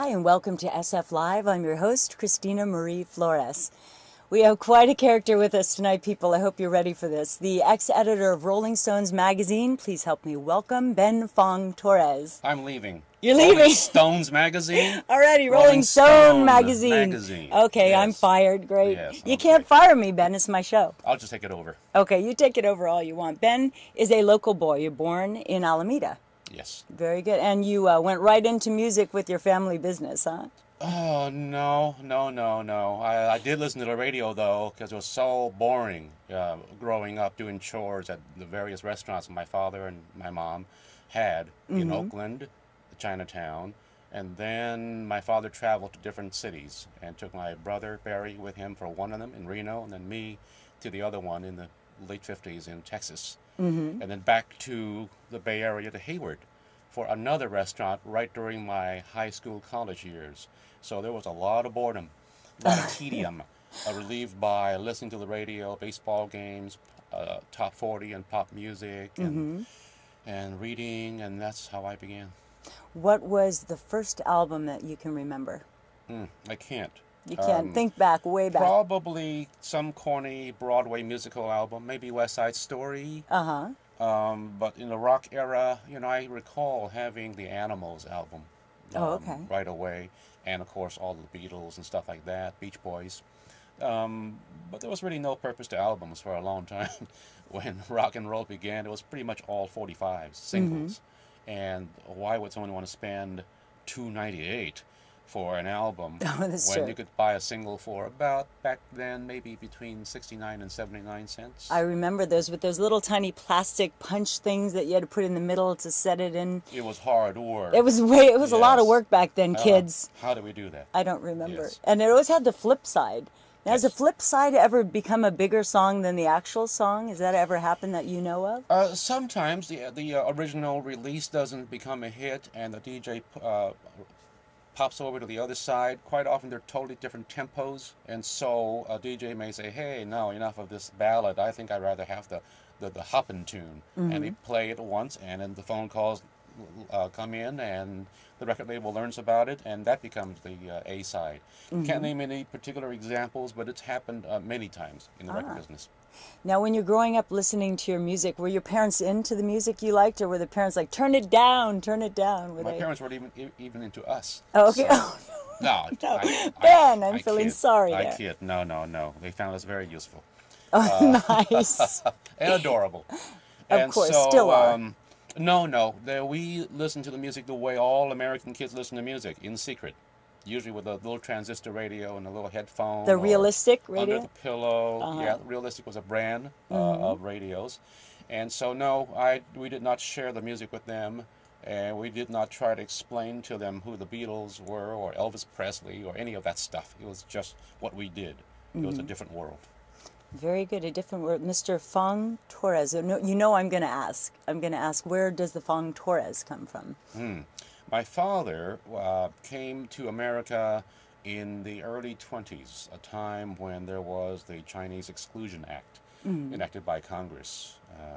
Hi, and welcome to SF Live. I'm your host, Christina Marie Flores. We have quite a character with us tonight, people. I hope you're ready for this. The ex-editor of Rolling Stones magazine. Please help me welcome Ben Fong-Torres. I'm leaving. You're leaving? Rolling Stones magazine? Already, Rolling Stone magazine. Okay, yes. I'm fired. Great. Yes, You okay. can't fire me, Ben. It's my show. I'll just take it over. Okay, you take it over all you want. Ben is a local boy. You're born in Alameda. Yes. Very good. And you went right into music with your family business, huh? Oh, no. I did listen to the radio, though, because it was so boring growing up doing chores at the various restaurants my father and my mom had in Oakland, Chinatown. And then my father traveled to different cities and took my brother, Barry, with him for one of them in Reno, and then me to the other one in the late 50s in Texas. And then back to the Bay Area to Hayward for another restaurant right during my high school, college years. So there was a lot of boredom, a lot of tedium, relieved by listening to the radio, baseball games, top 40 and pop music, and reading, and that's how I began. What was the first album that you can remember? I can't. You can't. Think back, way back. Probably some corny Broadway musical album, maybe West Side Story. But in the rock era, I recall having the Animals album right away. And, of course, all the Beatles and stuff like that, Beach Boys. But there was really no purpose to albums for a long time. When rock and roll began, it was pretty much all 45s, singles. And why would someone want to spend $2.98 for an album when you could buy a single for about, back then, maybe between 69 and 79 cents? I remember those with those little tiny plastic punch things that you had to put in the middle to set it in. It was hard work. It was a lot of work back then, kids. How did we do that? I don't remember. Yes. And it always had the flip side. Now, has the flip side ever become a bigger song than the actual song? Has that ever happened that you know of? Sometimes the original release doesn't become a hit, and the DJ pops over to the other side. Quite often they're totally different tempos, and so a DJ may say, hey, no, enough of this ballad. I think I'd rather have the hoppin' tune. And they play it once, and then the phone calls come in, and the record label learns about it, and that becomes the A side. Can't name any particular examples, but it's happened many times in the record business. Now, when you're growing up listening to your music, were your parents into the music you liked, or were the parents like, turn it down, turn it down? My parents weren't even into us. Oh, okay. So, no. Ben, I'm feeling sorry I there. kid. No. They found us very useful. Oh, nice. And adorable. Of course, still are. No. We listen to the music the way all American kids listen to music, in secret. Usually with a little transistor radio and a little headphone. The Realistic radio? Under the pillow. Yeah, Realistic was a brand of radios. And so, no, we did not share the music with them. And we did not try to explain to them who the Beatles were or Elvis Presley or any of that stuff. It was just what we did. It was a different world. Very good, a different word. Mr. Fong-Torres, you know I'm going to ask. I'm going to ask, where does the Fong-Torres come from? My father came to America in the early 20s, a time when there was the Chinese Exclusion Act enacted by Congress.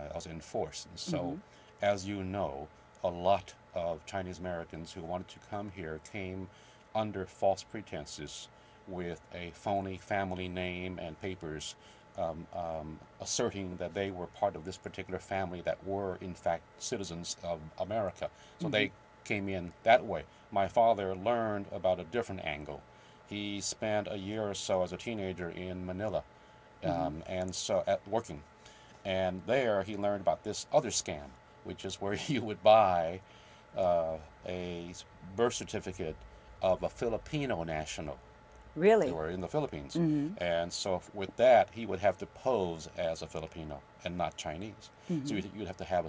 It was in force. And so, as you know, a lot of Chinese Americans who wanted to come here came under false pretenses with a phony family name and papers asserting that they were part of this particular family that were, in fact, citizens of America. So they came in that way. My father learned about a different angle. He spent a year or so as a teenager in Manila, and so working. And there he learned about this other scam, which is where you would buy a birth certificate of a Filipino national. Really? They were in the Philippines. And so with that, he would have to pose as a Filipino and not Chinese. So you'd have to have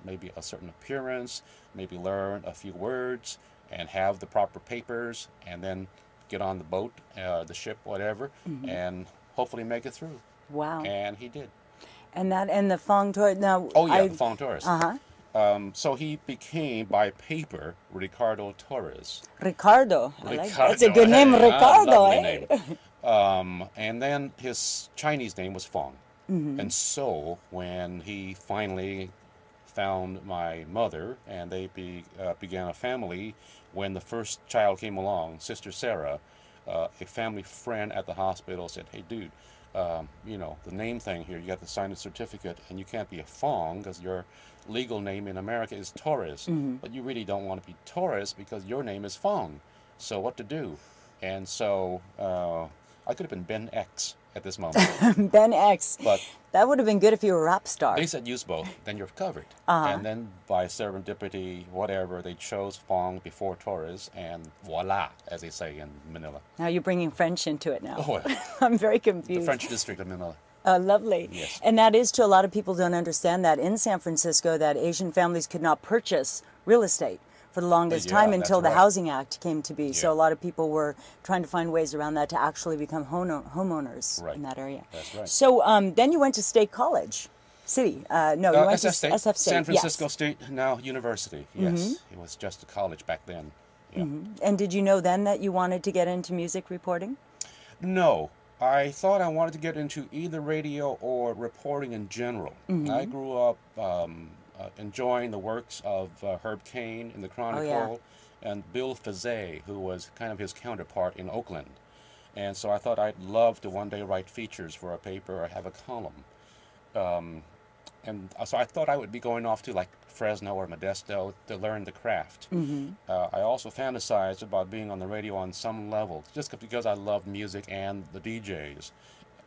maybe a certain appearance, maybe learn a few words, and have the proper papers, and then get on the boat, the ship, whatever, and hopefully make it through. Wow. And he did. And the Fong-Torres, now... Oh, yeah, the Fong-Torres. So he became, by paper, Ricardo Torres. Ricardo. I like that. That's a good name, Ricardo. Name. And then his Chinese name was Fong. And so when he finally found my mother, and they began a family. When the first child came along, Sister Sarah, a family friend at the hospital said, "Hey, dude, you know, the name thing here, you got to sign a certificate, and you can't be a Fong because your legal name in America is Torres, but you really don't want to be Torres because your name is Fong. So what to do?" And so I could have been Ben X at this moment. Ben X. But that would have been good if you were a rap star. they said use both, then you're covered. And then by serendipity, whatever, they chose Fong before Torres, and voila, as they say in Manila. Now you're bringing French into it now. Oh, well, I'm very the confused. French district of Manila. Lovely. Yes. And that is to a lot of people don't understand that in San Francisco that Asian families could not purchase real estate for the longest Yeah, time that's until the right. Housing Act came to be. So Yeah. a lot of people were trying to find ways around that to actually become homeowners Right. in that area. That's right. So then you went to State College. City. No, you went SF to State, SF State. San Francisco Yes. State, now university. Yes, it was just a college back then. Yeah. And did you know then that you wanted to get into music reporting? No, I thought I wanted to get into either radio or reporting in general. I grew up enjoying the works of Herb Caen in the Chronicle and Bill Fizet, who was kind of his counterpart in Oakland. And so I thought I'd love to one day write features for a paper or have a column. And so I thought I would be going off to like Fresno or Modesto to learn the craft. I also fantasized about being on the radio on some level, just because I loved music and the DJs.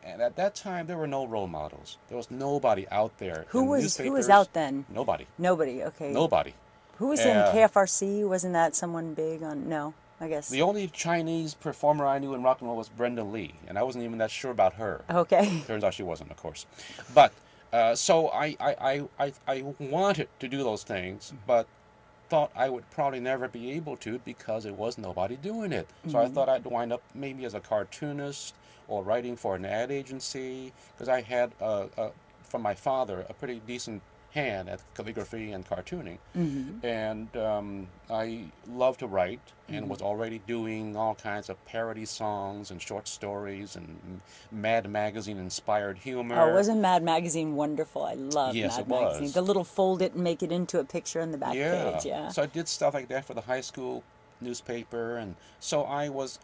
And at that time, there were no role models. There was nobody out there. Who in was newspapers. out then? Nobody. Nobody. Okay. Nobody. Who was in KFRC? Wasn't that someone big on? No, I guess. The only Chinese performer I knew in rock and roll was Brenda Lee, and I wasn't even that sure about her. Okay. Turns out she wasn't, of course. But so I wanted to do those things, but thought I would probably never be able to because there was nobody doing it. So I thought I'd wind up maybe as a cartoonist or writing for an ad agency, because I had, from my father, a pretty decent hand at calligraphy and cartooning. And I loved to write and was already doing all kinds of parody songs and short stories and Mad Magazine inspired humor. Oh, wasn't Mad Magazine wonderful? I love Yes, Mad it was. Magazine. The little fold it and make it into a picture on the back page. Yeah. So I did stuff like that for the high school newspaper, and so I was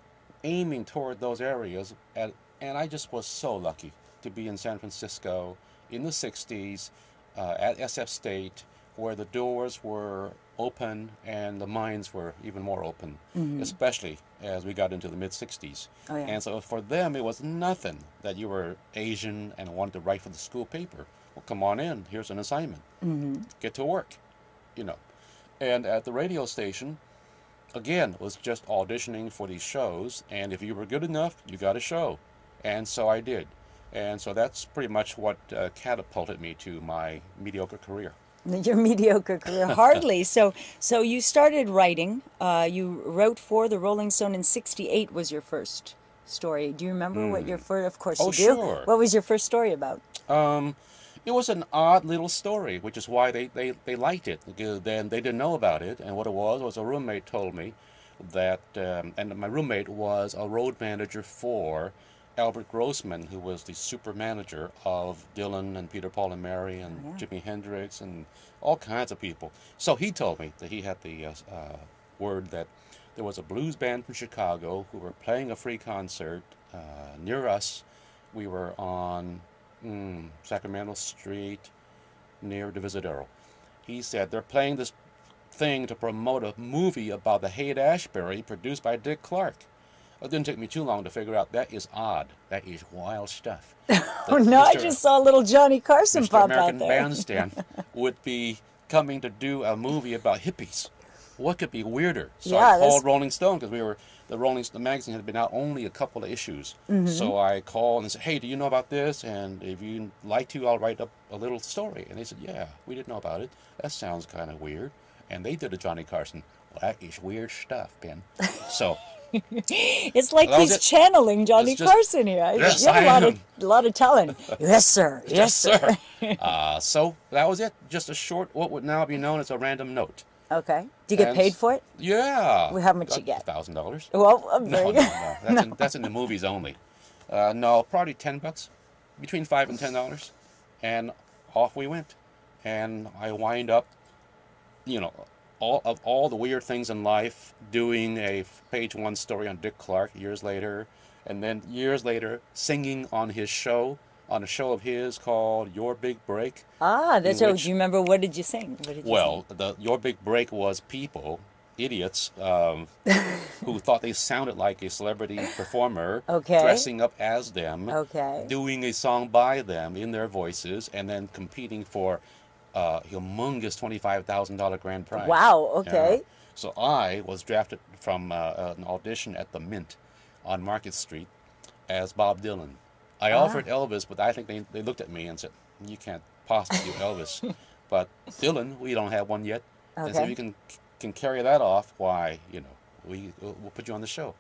aiming toward those areas, and I just was so lucky to be in San Francisco in the 60s at SF State, where the doors were open and the minds were even more open, especially as we got into the mid-60s. Oh, yeah. And so for them, it was nothing that you were Asian and wanted to write for the school paper. Well, come on in. Here's an assignment. Get to work, you know. And at the radio station, again, was just auditioning for these shows, and if you were good enough, you got a show. And so I did. And so that's pretty much what catapulted me to my mediocre career. Your mediocre career, hardly. So you started writing. You wrote for the Rolling Stone in '68 was your first story. Do you remember what your first? Of course you do. Sure. What was your first story about? It was an odd little story, which is why they liked it. Because then they didn't know about it, and what it was a roommate told me that, and my roommate was a road manager for Albert Grossman, who was the super manager of Dylan and Peter, Paul and Mary and Jimi Hendrix and all kinds of people. So he told me that he had the word that there was a blues band from Chicago who were playing a free concert near us. We were on Sacramento Street near Divisadero. He said they're playing this thing to promote a movie about the Haight-Ashbury produced by Dick Clark. It didn't take me too long to figure out that is odd. That is wild stuff. Oh no, I just saw little Johnny Carson Mr. pop American out there. Bandstand would be coming to do a movie about hippies. What could be weirder? So Yeah, I called Rolling Stone because the magazine had been out only a couple of issues. So I called and said, "Hey, do you know about this? And if you'd like to, I'll write up a little story." And they said, "Yeah, we didn't know about it. That sounds kind of weird." And they did a Johnny Carson. Well, that is weird stuff, Ben. So. It's like he's channeling Johnny Carson here. Yes, you have I am. a lot of talent. Yes, sir. Yes, sir. So that was it. Just a short, what would now be known as a random note. Okay. Do you get paid for it? Yeah. Well, how much you get? $1,000. Well, I'm very good. No. That's in the movies only. No, probably $10, between $5 and $10, and off we went. and I wind up, you know, all the weird things in life, doing a page one story on Dick Clark years later, and then years later singing on his show, on a show of his called Your Big Break. Ah, In that's so. which, Do you remember what did you sing? What did you well, the Your Big Break was people, idiots, who thought they sounded like a celebrity performer, sing? Okay. dressing up as them, Okay. doing a song by them in their voices, and then competing for a humongous $25,000 grand prize. Wow. Yeah. Okay. So I was drafted from an audition at the Mint on Market Street as Bob Dylan. I offered Elvis, but I think they looked at me and said, "You can't possibly do Elvis." But Dylan, we don't have one yet. And so Okay. you can carry that off, why, we'll put you on the show.